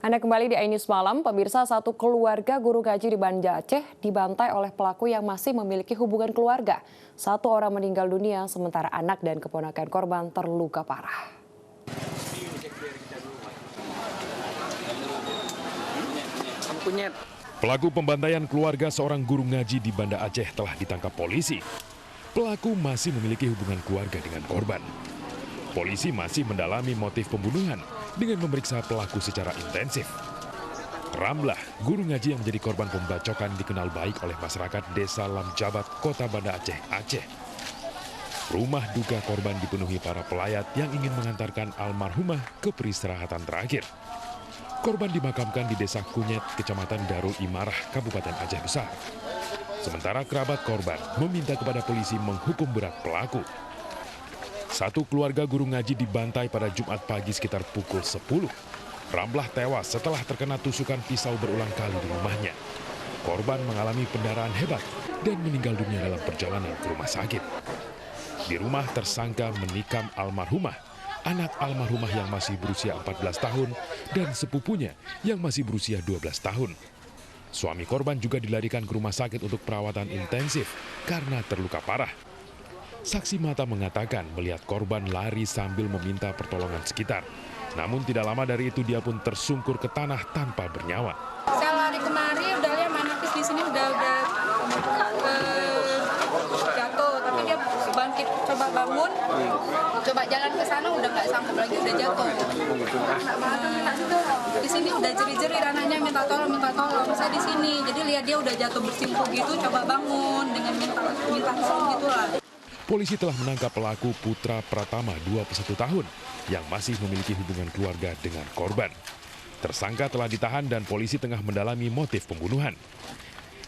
Anda kembali di iNews Malam, pemirsa, satu keluarga guru ngaji di Banda Aceh dibantai oleh pelaku yang masih memiliki hubungan keluarga. Satu orang meninggal dunia, sementara anak dan keponakan korban terluka parah. Pelaku pembantaian keluarga seorang guru ngaji di Banda Aceh telah ditangkap polisi. Pelaku masih memiliki hubungan keluarga dengan korban. Polisi masih mendalami motif pembunuhan dengan memeriksa pelaku secara intensif. Ramlah, guru ngaji yang menjadi korban pembacokan dikenal baik oleh masyarakat Desa Lamjabat, Kota Banda Aceh, Aceh. Rumah duka korban dipenuhi para pelayat yang ingin mengantarkan almarhumah ke peristirahatan terakhir. Korban dimakamkan di Desa Kunyet, Kecamatan Darul Imarah, Kabupaten Aceh Besar. Sementara kerabat korban meminta kepada polisi menghukum berat pelaku. Satu keluarga guru ngaji dibantai pada Jumat pagi sekitar pukul 10. Ramlah tewas setelah terkena tusukan pisau berulang kali di rumahnya. Korban mengalami pendarahan hebat dan meninggal dunia dalam perjalanan ke rumah sakit. Di rumah tersangka menikam almarhumah, anak almarhumah yang masih berusia 14 tahun dan sepupunya yang masih berusia 12 tahun. Suami korban juga dilarikan ke rumah sakit untuk perawatan intensif karena terluka parah. Saksi mata mengatakan melihat korban lari sambil meminta pertolongan sekitar. Namun tidak lama dari itu dia pun tersungkur ke tanah tanpa bernyawa. Saya lari kemari, udah lihat manapis di sini udah jatuh, tapi dia bangkit, coba bangun, coba jalan ke sana udah nggak sanggup lagi, udah jatuh. Di sini udah jeri-jeri, anaknya minta tolong. Saya di sini, jadi lihat dia udah jatuh bersimpuh gitu, coba bangun dengan minta tolong gitulah. Polisi telah menangkap pelaku Putra Pratama, 21 tahun, yang masih memiliki hubungan keluarga dengan korban. Tersangka telah ditahan dan polisi tengah mendalami motif pembunuhan.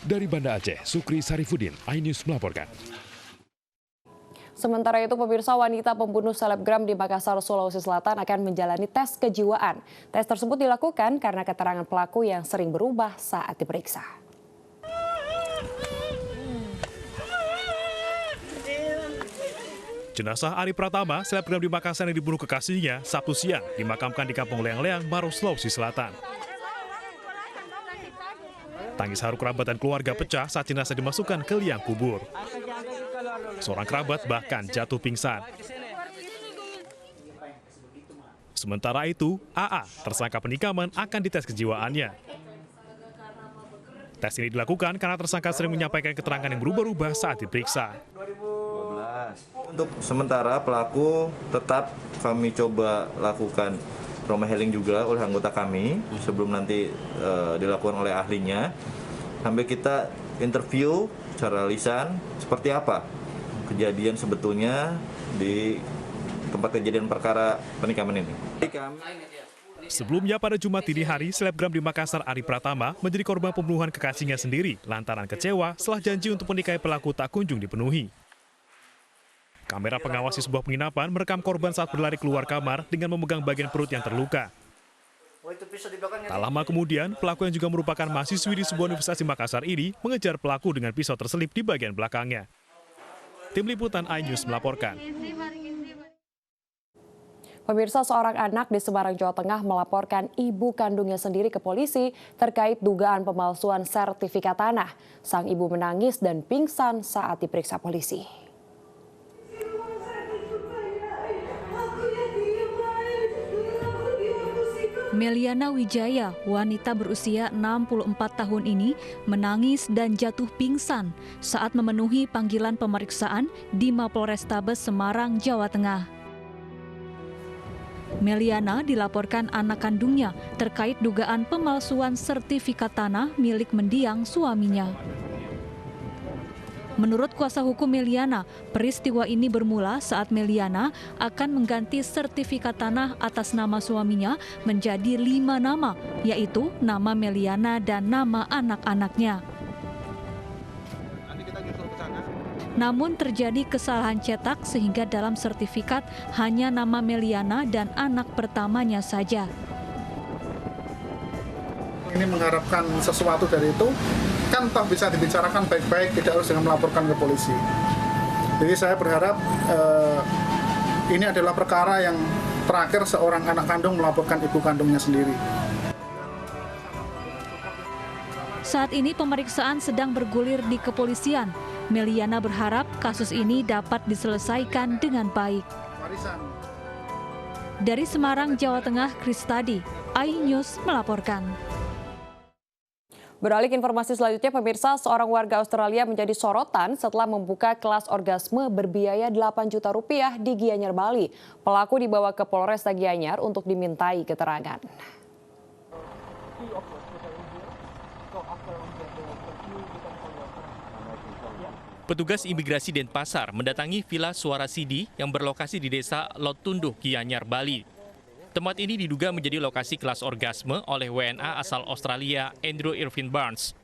Dari Banda Aceh, Sukri Sarifudin, iNews melaporkan. Sementara itu, pemirsa, wanita pembunuh selebgram di Makassar, Sulawesi Selatan akan menjalani tes kejiwaan. Tes tersebut dilakukan karena keterangan pelaku yang sering berubah saat diperiksa. Jenazah Ari Pratama, selebgram di Makassar yang dibunuh kekasihnya, Sabtu siang dimakamkan di Kampung Leang-Leang, Maros, Sulawesi Selatan. Tangis haru kerabat dan keluarga pecah saat jenazah dimasukkan ke liang kubur. Seorang kerabat bahkan jatuh pingsan. Sementara itu, AA, tersangka penikaman, akan dites kejiwaannya. Tes ini dilakukan karena tersangka sering menyampaikan keterangan yang berubah-ubah saat diperiksa. Untuk sementara pelaku tetap kami coba lakukan trauma healing juga oleh anggota kami sebelum nanti dilakukan oleh ahlinya. Sambil kita interview secara lisan seperti apa kejadian sebetulnya di tempat kejadian perkara penikaman ini. Sebelumnya pada Jumat dini hari, selebgram di Makassar Ari Pratama menjadi korban pembunuhan kekasihnya sendiri lantaran kecewa setelah janji untuk menikahi pelaku tak kunjung dipenuhi. Kamera pengawas di sebuah penginapan merekam korban saat berlari keluar kamar dengan memegang bagian perut yang terluka. Tak lama kemudian, pelaku yang juga merupakan mahasiswi di sebuah universitas di Makassar ini mengejar pelaku dengan pisau terselip di bagian belakangnya. Tim Liputan iNews melaporkan. Pemirsa, seorang anak di Semarang, Jawa Tengah melaporkan ibu kandungnya sendiri ke polisi terkait dugaan pemalsuan sertifikat tanah. Sang ibu menangis dan pingsan saat diperiksa polisi. Meliana Wijaya, wanita berusia 64 tahun ini, menangis dan jatuh pingsan saat memenuhi panggilan pemeriksaan di Mapolrestabes Semarang, Jawa Tengah. Meliana dilaporkan anak kandungnya terkait dugaan pemalsuan sertifikat tanah milik mendiang suaminya. Menurut kuasa hukum Meliana, peristiwa ini bermula saat Meliana akan mengganti sertifikat tanah atas nama suaminya menjadi 5 nama, yaitu nama Meliana dan nama anak-anaknya. Namun terjadi kesalahan cetak sehingga dalam sertifikat hanya nama Meliana dan anak pertamanya saja. Ini mengharapkan sesuatu dari itu, kan toh bisa dibicarakan baik-baik, tidak harus dengan melaporkan ke polisi. Jadi saya berharap ini adalah perkara yang terakhir seorang anak kandung melaporkan ibu kandungnya sendiri. Saat ini pemeriksaan sedang bergulir di kepolisian. Meliana berharap kasus ini dapat diselesaikan dengan baik. Dari Semarang, Jawa Tengah, Kristadi, iNews melaporkan. Beralih ke informasi selanjutnya, pemirsa, seorang warga Australia menjadi sorotan setelah membuka kelas orgasme berbiaya 8 juta rupiah di Gianyar, Bali. Pelaku dibawa ke Polresta Gianyar untuk dimintai keterangan. Petugas imigrasi Denpasar mendatangi Villa Suara Sidi yang berlokasi di desa Lotunduh, Gianyar, Bali. Tempat ini diduga menjadi lokasi kelas orgasme oleh WNA asal Australia, Andrew Irvin Barnes.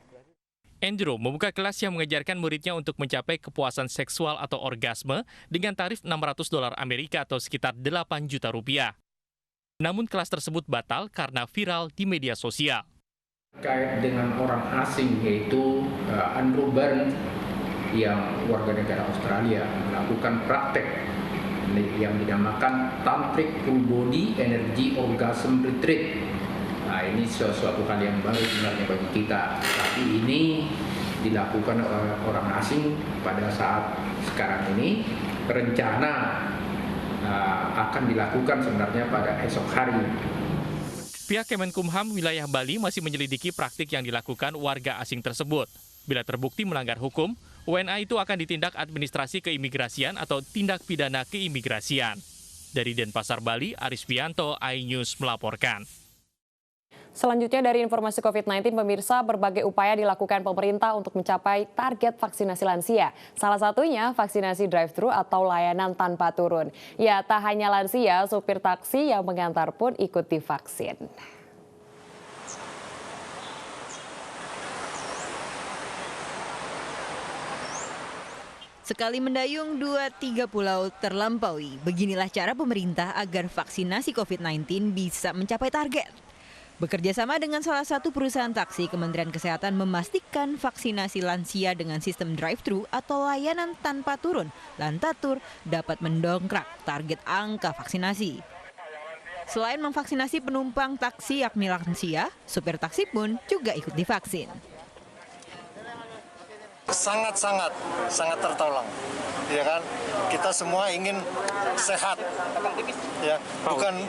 Andrew membuka kelas yang mengajarkan muridnya untuk mencapai kepuasan seksual atau orgasme dengan tarif $600 Amerika atau sekitar 8 juta rupiah. Namun kelas tersebut batal karena viral di media sosial. Terkait dengan orang asing yaitu Andrew Barnes yang warga negara Australia melakukan praktek yang dinamakan Tantric Full Body Energy Orgasm Retreat. Nah, ini sesuatu hal yang baru sebenarnya bagi kita. Tapi ini dilakukan oleh orang asing pada saat sekarang ini. Rencana akan dilakukan sebenarnya pada esok hari. Pihak Kemenkumham wilayah Bali masih menyelidiki praktik yang dilakukan warga asing tersebut. Bila terbukti melanggar hukum, WNA itu akan ditindak administrasi keimigrasian atau tindak pidana keimigrasian. Dari Denpasar, Bali, Aris Pianto, iNews melaporkan. Selanjutnya dari informasi COVID-19, pemirsa, berbagai upaya dilakukan pemerintah untuk mencapai target vaksinasi lansia. Salah satunya vaksinasi drive-thru atau layanan tanpa turun. Ya, tak hanya lansia, supir taksi yang mengantar pun ikut divaksin. Sekali mendayung, 2-3 pulau terlampaui. Beginilah cara pemerintah agar vaksinasi COVID-19 bisa mencapai target. Bekerja sama dengan salah satu perusahaan taksi, Kementerian Kesehatan memastikan vaksinasi lansia dengan sistem drive-thru atau layanan tanpa turun, Lantatur, dapat mendongkrak target angka vaksinasi. Selain memvaksinasi penumpang taksi yakni lansia, supir taksi pun juga ikut divaksin. Sangat tertolong, ya kan? Kita semua ingin sehat, ya.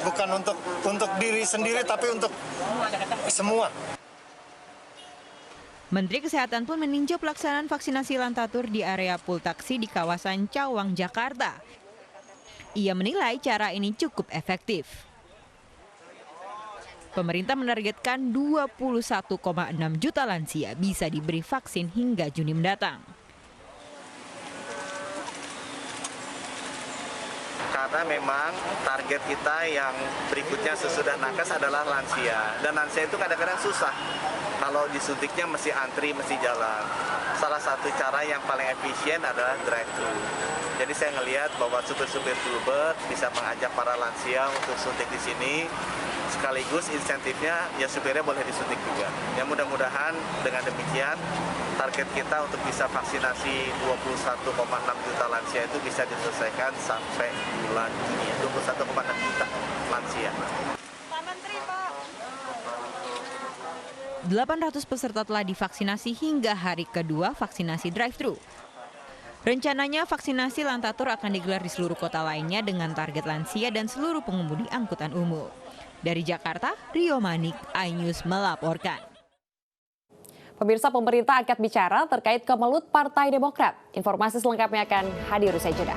Bukan untuk diri sendiri, tapi untuk semua. Menteri Kesehatan pun meninjau pelaksanaan vaksinasi Lantatur di area pool taksi di kawasan Cawang, Jakarta. Ia menilai cara ini cukup efektif. Pemerintah menargetkan 21,6 juta lansia bisa diberi vaksin hingga Juni mendatang. Karena memang target kita yang berikutnya sesudah nakes adalah lansia. Dan lansia itu kadang-kadang susah. Kalau disuntiknya mesti antri, mesti jalan. Salah satu cara yang paling efisien adalah drive-thru. Jadi saya ngelihat bahwa supir-supir Bluebird bisa mengajak para lansia untuk suntik di sini. Sekaligus insentifnya ya supirnya boleh disuntik juga. Ya mudah-mudahan dengan demikian target kita untuk bisa vaksinasi 21,6 juta lansia itu bisa diselesaikan sampai bulan Juni. 21,6 juta lansia. 800 peserta telah divaksinasi hingga hari kedua vaksinasi drive-thru. Rencananya vaksinasi Lantatur akan digelar di seluruh kota lainnya dengan target lansia dan seluruh pengemudi angkutan umum. Dari Jakarta, Rio Manik, iNews melaporkan. Pemirsa, pemerintah angkat bicara terkait kemelut Partai Demokrat. Informasi selengkapnya akan hadir usai jeda.